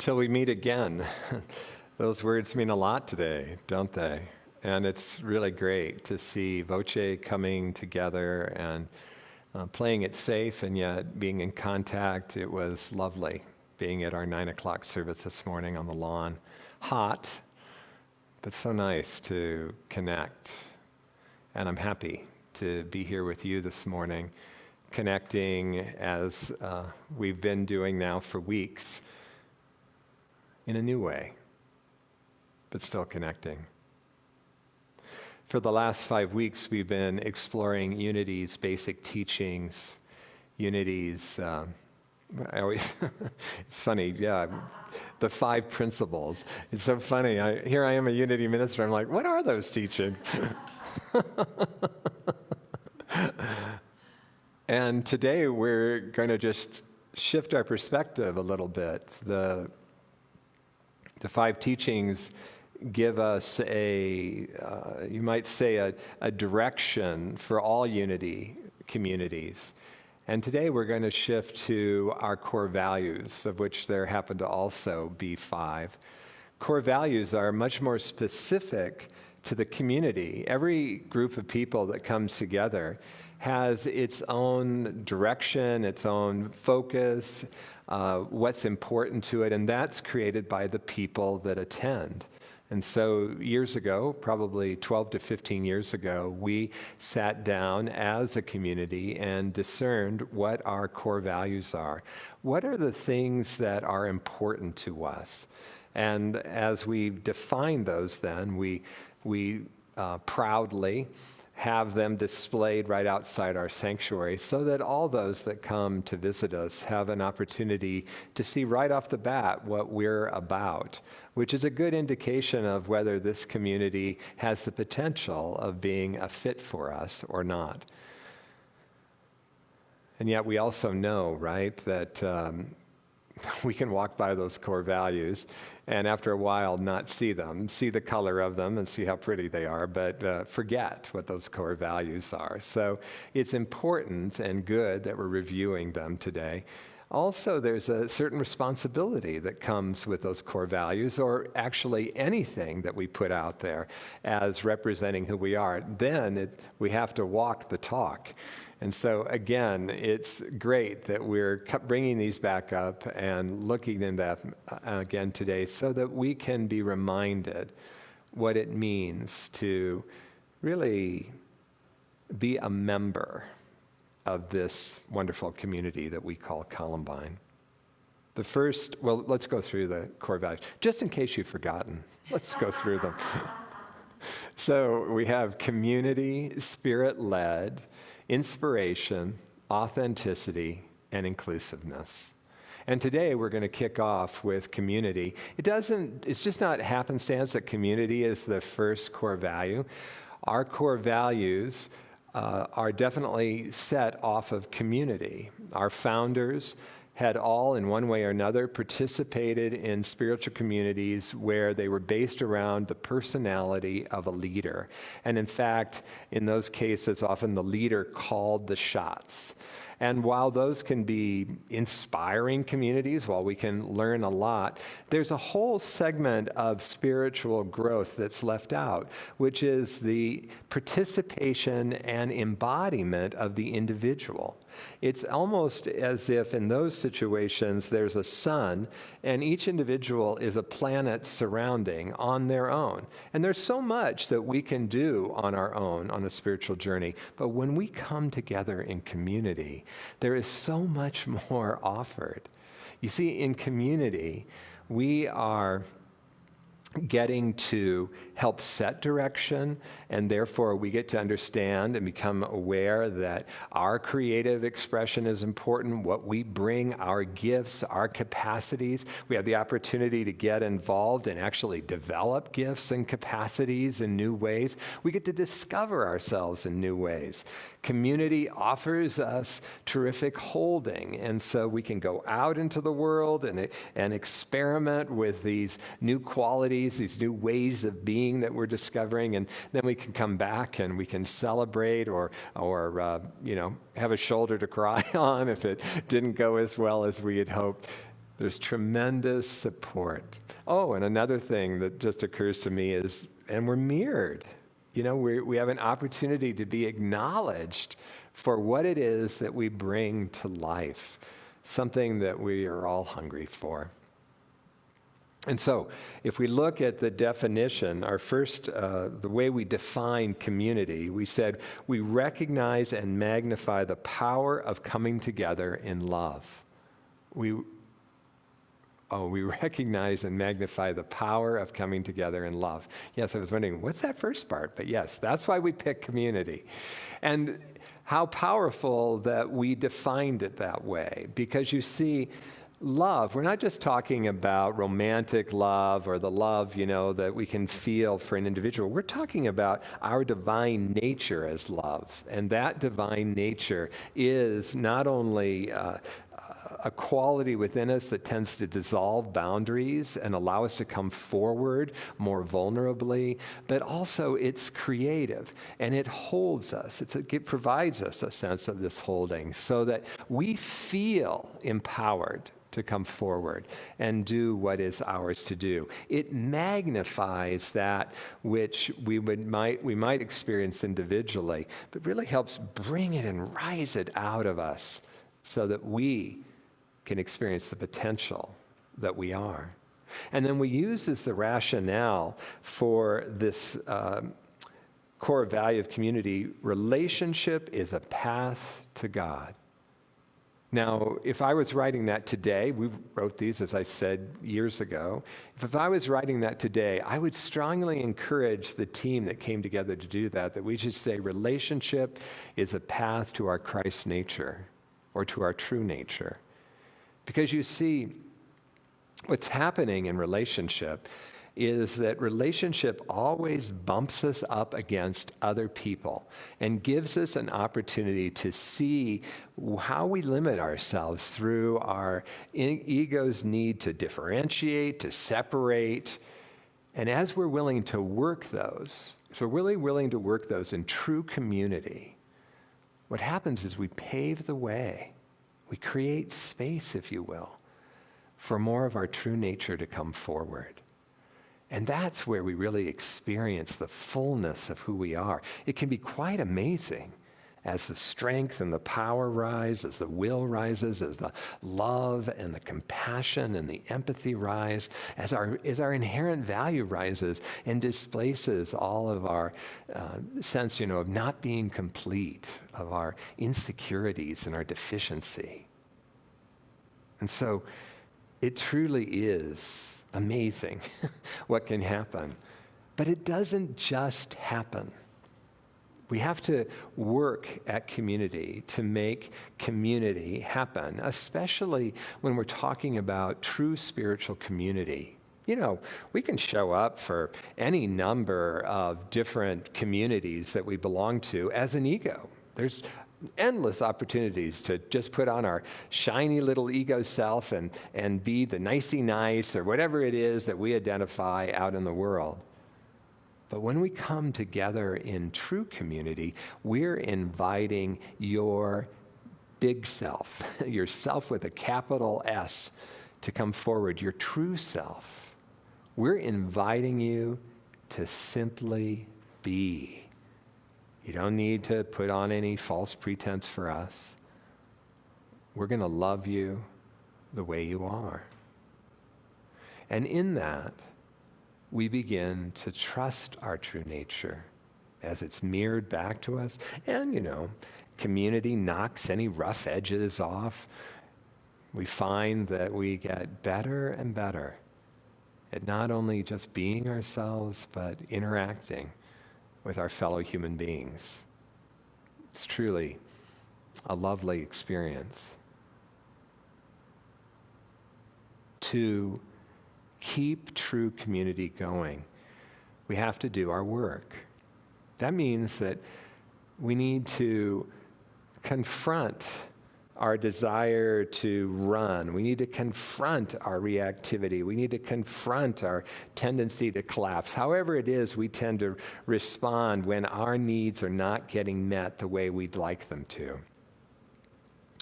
Till we meet again. Those words mean a lot today, don't they? And it's really great to see Voce coming together and playing it safe and yet being in contact. It was lovely being at our 9 o'clock service this morning on the lawn. Hot, but so nice to connect. And I'm happy to be here with you this morning, connecting as we've been doing now for weeks in a new way, but still connecting. For the last 5 weeks, we've been exploring Unity's basic teachings. Unity's, it's funny, yeah, the 5 principles. It's so funny. Here I am a Unity minister. I'm like, what are those teachings? And today we're going to just shift our perspective a little bit. The 5 teachings give us you might say, a direction for all Unity communities. And today we're going to shift to our core values, of which there happen to also be 5. Core values are much more specific to the community. Every group of people that comes together has its own direction, its own focus, what's important to it, and that's created by the people that attend. And so years ago, probably 12 to 15 years ago, we sat down as a community and discerned what our core values are. What are the things that are important to us? And as we define those then, we proudly have them displayed right outside our sanctuary so that all those that come to visit us have an opportunity to see right off the bat what we're about, which is a good indication of whether this community has the potential of being a fit for us or not. And yet we also know, right, that we can walk by those core values and after a while not see them, see the color of them and see how pretty they are, but forget what those core values are. So it's important and good that we're reviewing them today. Also, there's a certain responsibility that comes with those core values, or actually anything that we put out there as representing who we are. Then we have to walk the talk. And so, again, it's great that we're bringing these back up and looking at them again today so that we can be reminded what it means to really be a member of this wonderful community that we call Columbine. The first, well, let's go through the core values. Just in case you've forgotten, let's go through them. So we have community, spirit-led, inspiration, authenticity, and inclusiveness. And today we're going to kick off with community. It's just not happenstance that community is the first core value. Our core values are definitely set off of community. Our founders had all, in one way or another, participated in spiritual communities where they were based around the personality of a leader. And in fact, in those cases, often the leader called the shots. And while those can be inspiring communities, while we can learn a lot, there's a whole segment of spiritual growth that's left out, which is the participation and embodiment of the individual. It's almost as if in those situations there's a sun and each individual is a planet surrounding on their own. And there's so much that we can do on our own on a spiritual journey. But when we come together in community, there is so much more offered. You see, in community, we are getting to help set direction, and therefore we get to understand and become aware that our creative expression is important, what we bring, our gifts, our capacities. We have the opportunity to get involved and actually develop gifts and capacities in new ways. We get to discover ourselves in new ways. Community offers us terrific holding, and so we can go out into the world and experiment with these new qualities, these new ways of being that we're discovering, and then we can come back and we can celebrate or have a shoulder to cry on if it didn't go as well as we had hoped. There's tremendous support. Oh, and another thing that just occurs to me is, and we're mirrored. We have an opportunity to be acknowledged for what it is that we bring to life, something that we are all hungry for. And so, if we look at the definition, our first, the way we define community, we said we recognize and magnify the power of coming together in love. We recognize and magnify the power of coming together in love. Yes, I was wondering, what's that first part? But yes, that's why we pick community. And how powerful that we defined it that way. Because you see, love, we're not just talking about romantic love or the love, that we can feel for an individual. We're talking about our divine nature as love. And that divine nature is not only a quality within us that tends to dissolve boundaries and allow us to come forward more vulnerably, but also it's creative and it holds us. It provides us a sense of this holding so that we feel empowered to come forward and do what is ours to do. It magnifies that which we might experience individually, but really helps bring it and rise it out of us so that we can experience the potential that we are. And then we use as the rationale for this core value of community, relationship is a path to God. Now, if I was writing that today, we wrote these, as I said, years ago. If I was writing that today, I would strongly encourage the team that came together to do that we should say relationship is a path to our Christ nature or to our true nature. Because you see, what's happening in relationship is that relationship always bumps us up against other people and gives us an opportunity to see how we limit ourselves through our ego's need to differentiate, to separate. And as we're willing to work those, if we're really willing to work those in true community, what happens is we pave the way. We create space, if you will, for more of our true nature to come forward. And that's where we really experience the fullness of who we are. It can be quite amazing as the strength and the power rise, as the will rises, as the love and the compassion and the empathy rise, as our inherent value rises and displaces all of our sense, of not being complete, of our insecurities and our deficiency. And so it truly is amazing what can happen. But it doesn't just happen. We have to work at community to make community happen, especially when we're talking about true spiritual community. We can show up for any number of different communities that we belong to as an ego. There's endless opportunities to just put on our shiny little ego self and be the nicey nice or whatever it is that we identify out in the world. But when we come together in true community, we're inviting your big self, your self with a capital S, to come forward, your true self. We're inviting you to simply be. You don't need to put on any false pretense for us. We're going to love you the way you are. And in that, we begin to trust our true nature as it's mirrored back to us. And, community knocks any rough edges off. We find that we get better and better at not only just being ourselves, but interacting with our fellow human beings. It's truly a lovely experience. To keep true community going, we have to do our work. That means that we need to confront our desire to run. We need to confront our reactivity. We need to confront our tendency to collapse. However it is, we tend to respond when our needs are not getting met the way we'd like them to.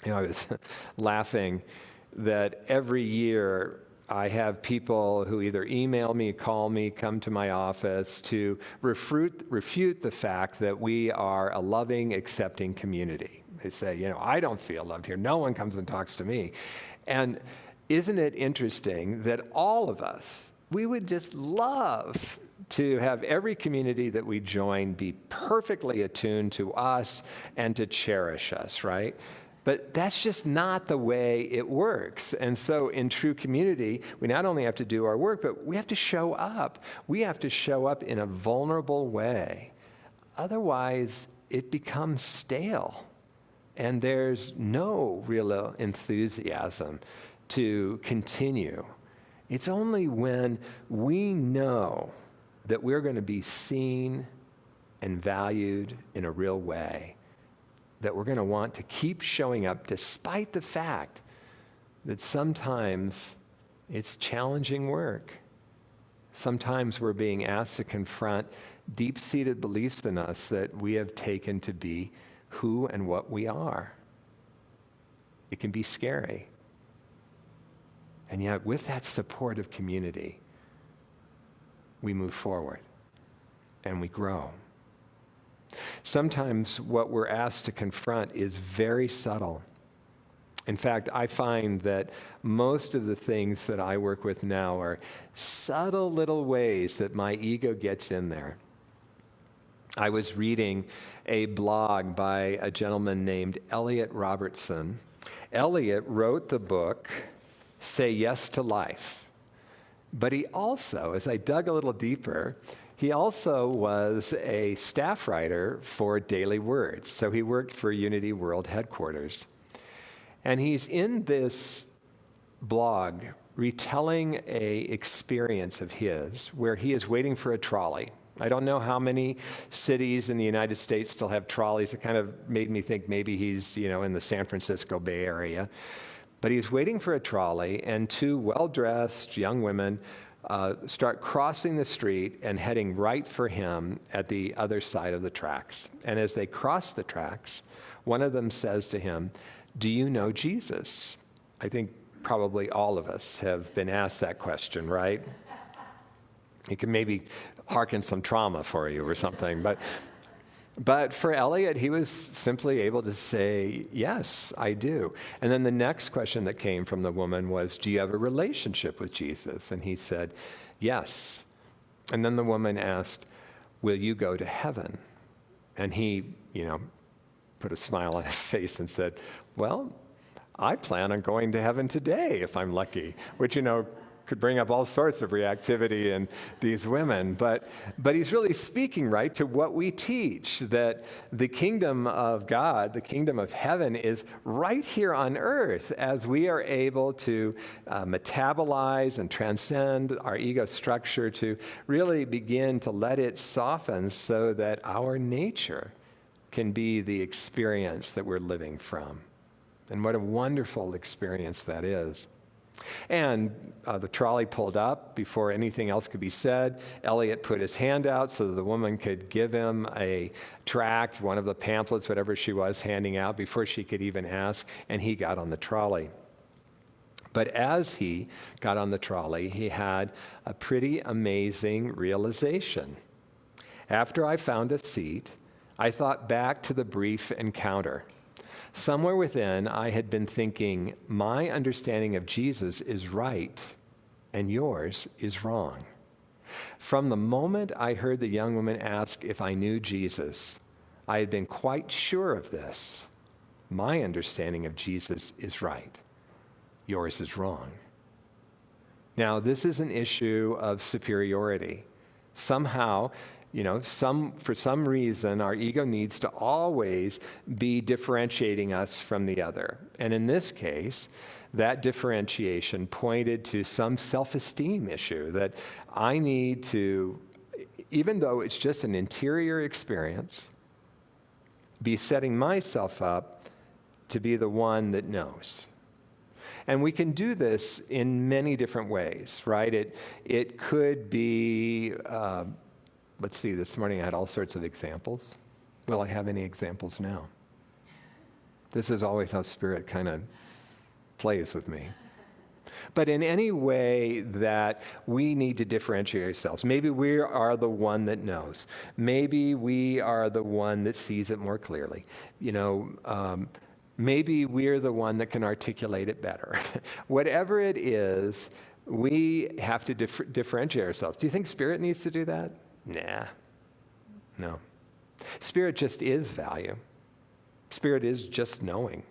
I was laughing that every year I have people who either email me, call me, come to my office to refute the fact that we are a loving, accepting community. They say, I don't feel loved here. No one comes and talks to me. And isn't it interesting that all of us, we would just love to have every community that we join be perfectly attuned to us and to cherish us, right? But that's just not the way it works. And so in true community, we not only have to do our work, but we have to show up. We have to show up in a vulnerable way. Otherwise, it becomes stale. And there's no real enthusiasm to continue. It's only when we know that we're going to be seen and valued in a real way that we're going to want to keep showing up despite the fact that sometimes it's challenging work. Sometimes we're being asked to confront deep-seated beliefs in us that we have taken to be who and what we are. It can be scary. And yet with that support of community, we move forward and we grow. Sometimes what we're asked to confront is very subtle. In fact, I find that most of the things that I work with now are subtle little ways that my ego gets in there. I was reading a blog by a gentleman named Elliot Robertson. Elliot wrote the book, Say Yes to Life. But he also, as I dug a little deeper, he also was a staff writer for Daily Words. So he worked for Unity World headquarters. And he's in this blog retelling a experience of his where he is waiting for a trolley. I don't know how many cities in the United States still have trolleys. It kind of made me think maybe he's, in the San Francisco Bay Area. But he's waiting for a trolley, and two well-dressed young women start crossing the street and heading right for him at the other side of the tracks. And as they cross the tracks, one of them says to him, "Do you know Jesus?" I think probably all of us have been asked that question, right? It can maybe hearken some trauma for you or something. But for Elliot, he was simply able to say, "Yes, I do." And then the next question that came from the woman was, "Do you have a relationship with Jesus?" And he said, "Yes." And then the woman asked, "Will you go to heaven?" And he, put a smile on his face and said, "Well, I plan on going to heaven today if I'm lucky," which, could bring up all sorts of reactivity in these women. But he's really speaking, right, to what we teach, that the kingdom of God, the kingdom of heaven is right here on earth as we are able to metabolize and transcend our ego structure to really begin to let it soften so that our nature can be the experience that we're living from. And what a wonderful experience that is. And the trolley pulled up before anything else could be said. Elliot put his hand out so that the woman could give him a tract, one of the pamphlets, whatever she was handing out, before she could even ask, and he got on the trolley. But as he got on the trolley, he had a pretty amazing realization. After I found a seat, I thought back to the brief encounter. Somewhere within, I had been thinking, my understanding of Jesus is right, and yours is wrong. From the moment I heard the young woman ask if I knew Jesus, I had been quite sure of this. My understanding of Jesus is right. Yours is wrong. Now, this is an issue of superiority. Somehow, for some reason, our ego needs to always be differentiating us from the other. And in this case, that differentiation pointed to some self-esteem issue that I need to, even though it's just an interior experience, be setting myself up to be the one that knows. And we can do this in many different ways, right? It could be... Let's see, this morning I had all sorts of examples. Will I have any examples now? This is always how Spirit kind of plays with me. but in any way that we need to differentiate ourselves. Maybe we are the one that knows. Maybe we are the one that sees it more clearly. Maybe we're the one that can articulate it better. Whatever it is, we have to differentiate ourselves. Do you think Spirit needs to do that? Nah, no. Spirit just is value. Spirit is just knowing.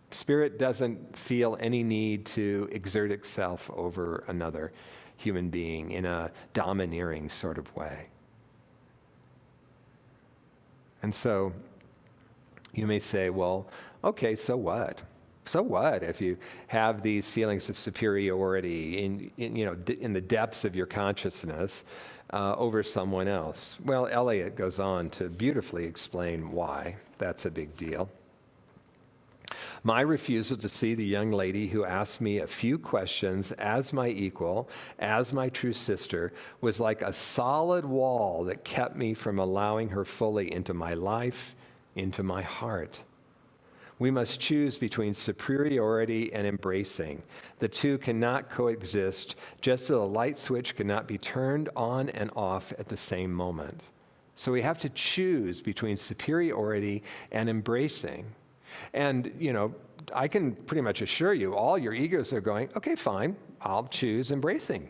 Spirit doesn't feel any need to exert itself over another human being in a domineering sort of way. And so you may say, well, okay, so what? So what if you have these feelings of superiority in the depths of your consciousness over someone else? Well, Eliot goes on to beautifully explain why that's a big deal. My refusal to see the young lady who asked me a few questions as my equal, as my true sister, was like a solid wall that kept me from allowing her fully into my life, into my heart. We must choose between superiority and embracing. The two cannot coexist, just as a light switch cannot be turned on and off at the same moment. So we have to choose between superiority and embracing. And, I can pretty much assure you, all your egos are going, okay, fine, I'll choose embracing.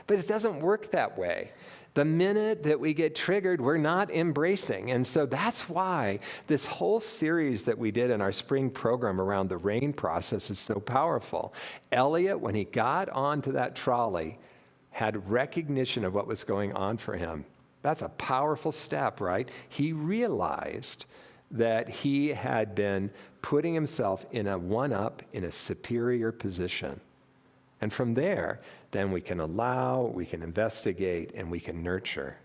But it doesn't work that way. The minute that we get triggered, we're not embracing. And so that's why this whole series that we did in our spring program around the RAIN process is so powerful. Eliot, when he got onto that trolley, had recognition of what was going on for him. That's a powerful step, right? He realized that he had been putting himself in a one-up, in a superior position. And from there, then we can allow, we can investigate, and we can nurture.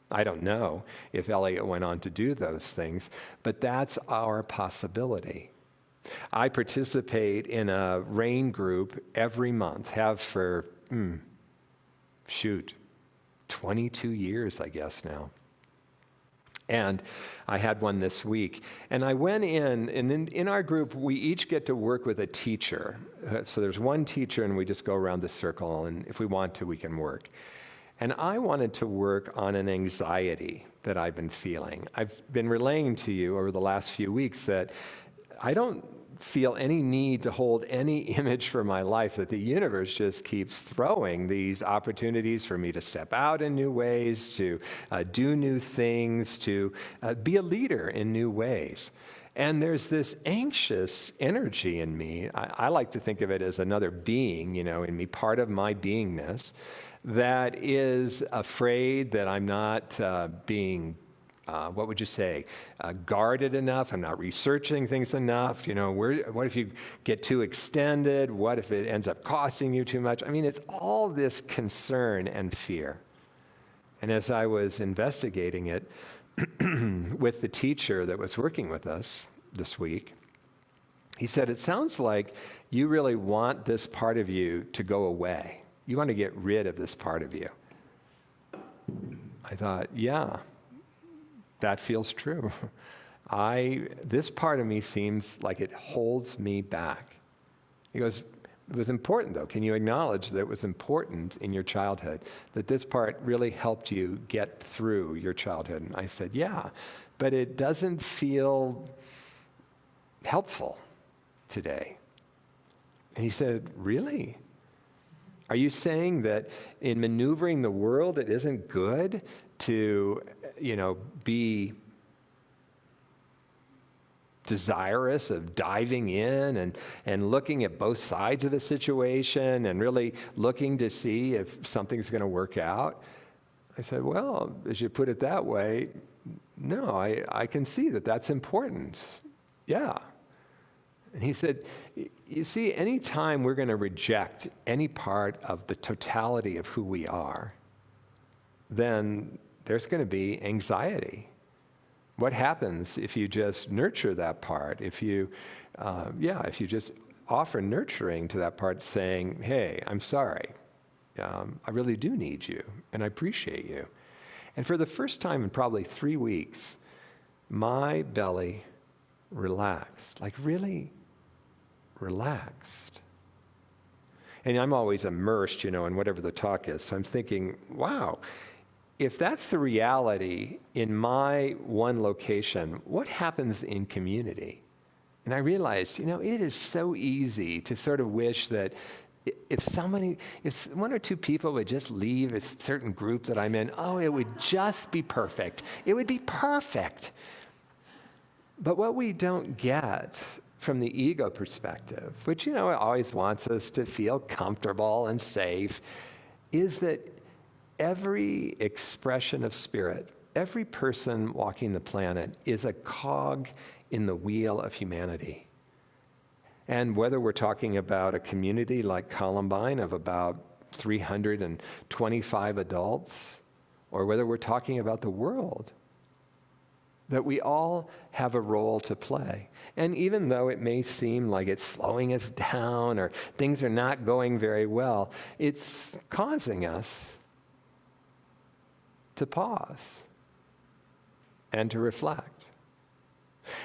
I don't know if Eliot went on to do those things, but that's our possibility. I participate in a RAIN group every month, have for, 22 years, I guess now. And I had one this week. And I went in, and in our group, we each get to work with a teacher. So there's one teacher, and we just go around the circle, and if we want to, we can work. And I wanted to work on an anxiety that I've been feeling. I've been relaying to you over the last few weeks that I don't feel any need to hold any image for my life, that the universe just keeps throwing these opportunities for me to step out in new ways, to do new things, to be a leader in new ways. And there's this anxious energy in me. I like to think of it as another being, in me, part of my beingness, that is afraid that I'm not being what would you say, guarded enough? I'm not researching things enough. What if you get too extended? What if it ends up costing you too much? I mean, it's all this concern and fear. And as I was investigating it with the teacher that was working with us this week, he said, it sounds like you really want this part of you to go away. You want to get rid of this part of you. I thought, yeah. That feels true. This part of me seems like it holds me back. He goes, it was important though. Can you acknowledge that it was important in your childhood, that this part really helped you get through your childhood? And I said, yeah, but it doesn't feel helpful today. And he said, really? Are you saying that in maneuvering the world, it isn't good to, be desirous of diving in and looking at both sides of a situation and really looking to see if something's going to work out? I said, well, as you put it that way, no, I can see that that's important. Yeah. And he said, you see, any time we're going to reject any part of the totality of who we are, then there's going to be anxiety. What happens if you just nurture that part? If you just offer nurturing to that part, saying, hey, I'm sorry. I really do need you, and I appreciate you. And for the first time in probably 3 weeks, my belly relaxed, like really relaxed. And I'm always immersed, in whatever the talk is. So I'm thinking, wow, if that's the reality in my one location, what happens in community? And I realized, it is so easy to sort of wish that if one or two people would just leave a certain group that I'm in, it would just be perfect. It would be perfect. But what we don't get from the ego perspective, which, it always wants us to feel comfortable and safe, is that every expression of spirit, every person walking the planet is a cog in the wheel of humanity. And whether we're talking about a community like Columbine of about 325 adults, or whether we're talking about the world, that we all have a role to play. And even though it may seem like it's slowing us down or things are not going very well, it's causing us to pause and to reflect.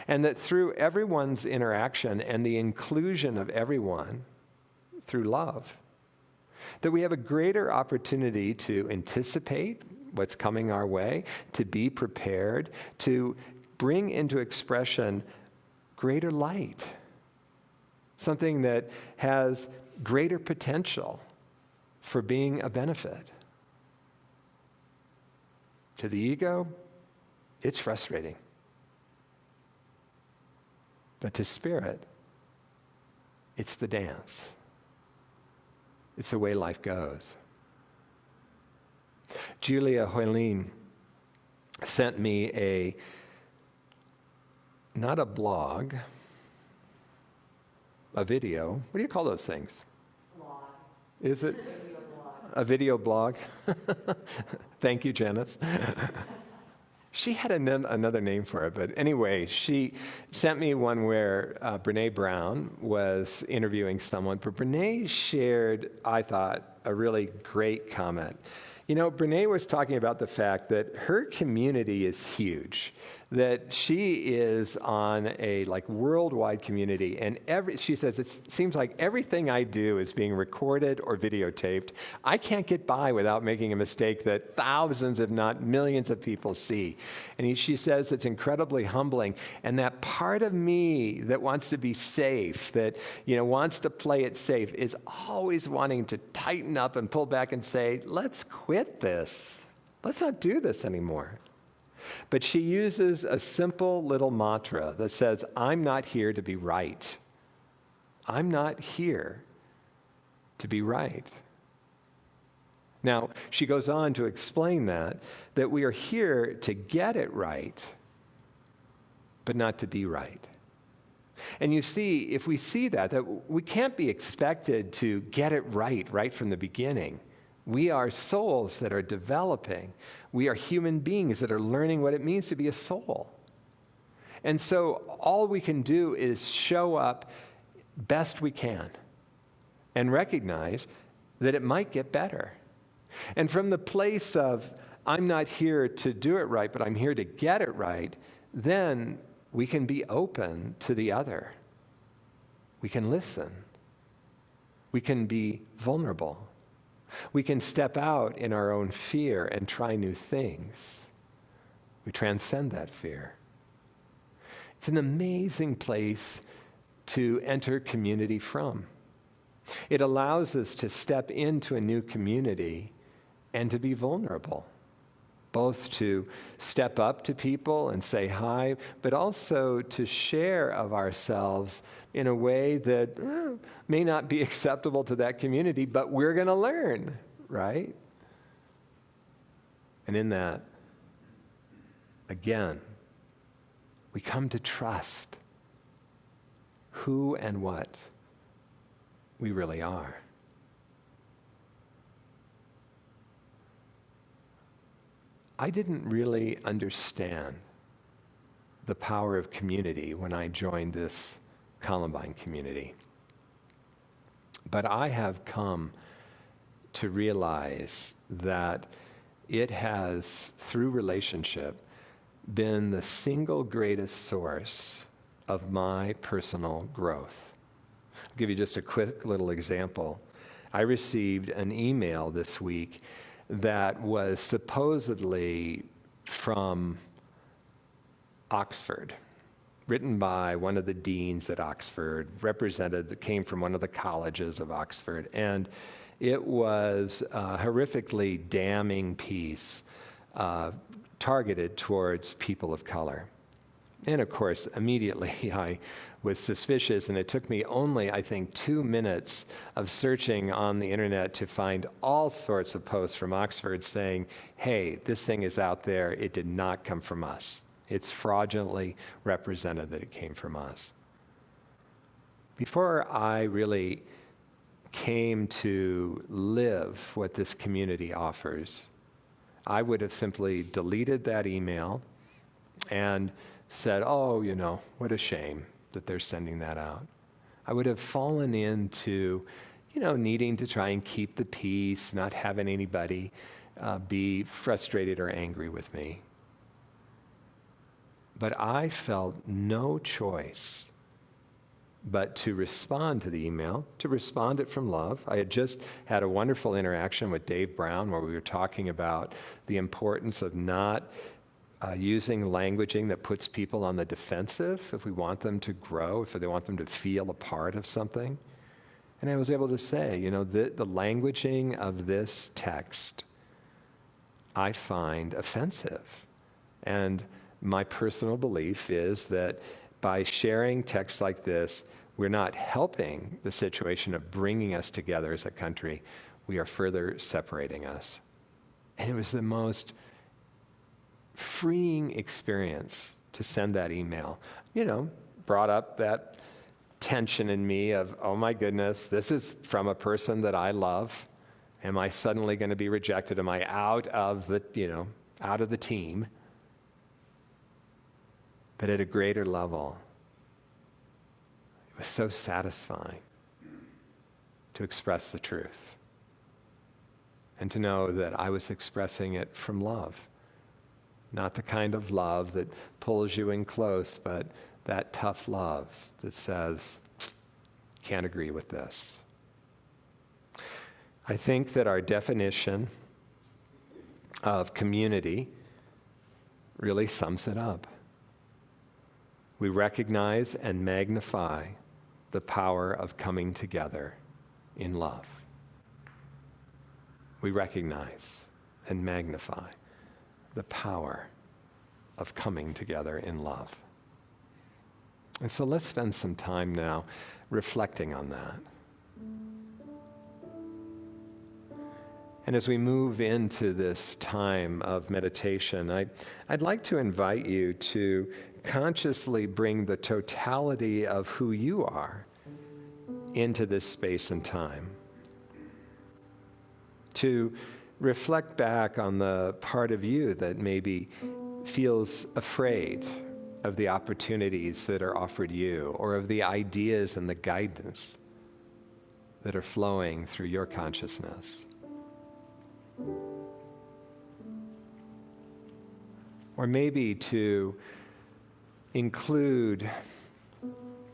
And that through everyone's interaction and the inclusion of everyone through love, that we have a greater opportunity to anticipate what's coming our way, to be prepared, to bring into expression greater light, something that has greater potential for being a benefit. To the ego, it's frustrating. But to spirit, it's the dance. It's the way life goes. Julia Hoylin sent me not a blog, a video. What do you call those things? Blog. Is it? Video blog. A video blog? Thank you, Janice. She had another name for it, but anyway, she sent me one where Brene Brown was interviewing someone, but Brene shared, I thought, a really great comment. Brene was talking about the fact that her community is huge, that she is on a worldwide community, and she says, it seems like everything I do is being recorded or videotaped. I can't get by without making a mistake that thousands, if not millions of people see. And she says it's incredibly humbling, and that part of me that wants to be safe, that wants to play it safe, is always wanting to tighten up and pull back and say, let's quit this. Let's not do this anymore. But she uses a simple little mantra that says, I'm not here to be right. I'm not here to be right. Now, she goes on to explain that we are here to get it right, but not to be right. And you see, if we see that we can't be expected to get it right from the beginning. We are souls that are developing. We are human beings that are learning what it means to be a soul. And so all we can do is show up best we can and recognize that it might get better. And from the place of, I'm not here to do it right, but I'm here to get it right, then we can be open to the other. We can listen. We can be vulnerable. We can step out in our own fear and try new things. We transcend that fear. It's an amazing place to enter community from. It allows us to step into a new community and to be vulnerable, both to step up to people and say hi, but also to share of ourselves in a way that may not be acceptable to that community, but we're going to learn, right? And in that, again, we come to trust who and what we really are. I didn't really understand the power of community when I joined this Columbine community. But I have come to realize that it has, through relationship, been the single greatest source of my personal growth. I'll give you just a quick little example. I received an email this week that was supposedly from Oxford, written by one of the deans at Oxford, came from one of the colleges of Oxford. And it was a horrifically damning piece targeted towards people of color. And of course, immediately I was suspicious, and it took me only, I think, 2 minutes of searching on the internet to find all sorts of posts from Oxford saying, hey, this thing is out there, it did not come from us. It's fraudulently represented that it came from us. Before I really came to live what this community offers, I would have simply deleted that email and said, oh, what a shame that they're sending that out. I would have fallen into, needing to try and keep the peace, not having anybody be frustrated or angry with me. But I felt no choice but to respond to the email, to respond it from love. I had just had a wonderful interaction with Dave Brown where we were talking about the importance of not using languaging that puts people on the defensive if we want them to grow, if they want them to feel a part of something. And I was able to say, the languaging of this text I find offensive. And my personal belief is that by sharing texts like this, we're not helping the situation of bringing us together as a country. We are further separating us. And it was the most freeing experience to send that email. Brought up that tension in me of, oh my goodness, this is from a person that I love. Am I suddenly going to be rejected? Am I out of the team? But at a greater level, it was so satisfying to express the truth and to know that I was expressing it from love. Not the kind of love that pulls you in close, but that tough love that says, can't agree with this. I think that our definition of community really sums it up. We recognize and magnify the power of coming together in love. We recognize and magnify the power of coming together in love. And so let's spend some time now reflecting on that. And as we move into this time of meditation, I'd like to invite you to consciously bring the totality of who you are into this space and time. To reflect back on the part of you that maybe feels afraid of the opportunities that are offered you, or of the ideas and the guidance that are flowing through your consciousness. Or maybe to include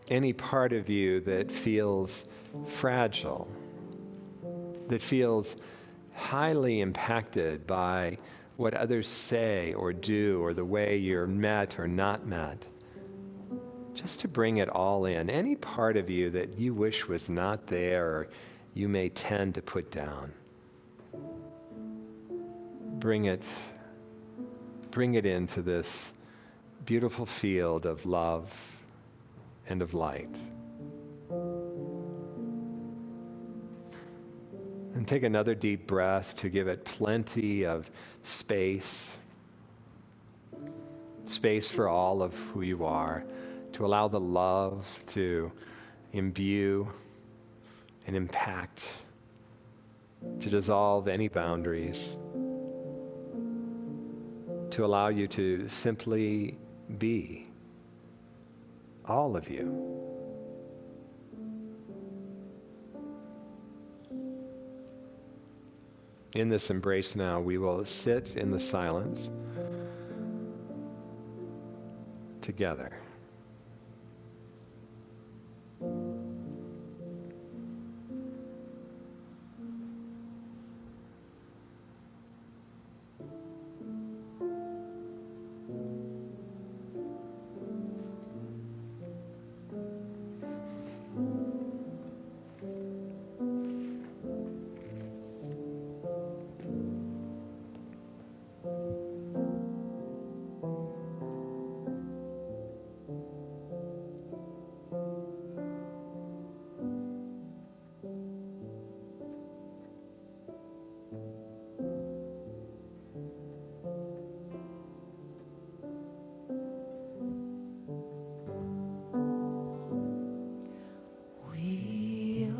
any part of you that feels fragile, that feels highly impacted by what others say or do, or the way you're met or not met. Just to bring it all in. Any part of you that you wish was not there, or you may tend to put down. Bring it into this beautiful field of love and of light. And take another deep breath to give it plenty of space for all of who you are, to allow the love to imbue and impact, to dissolve any boundaries, to allow you to simply be, all of you. In this embrace now, we will sit in the silence together.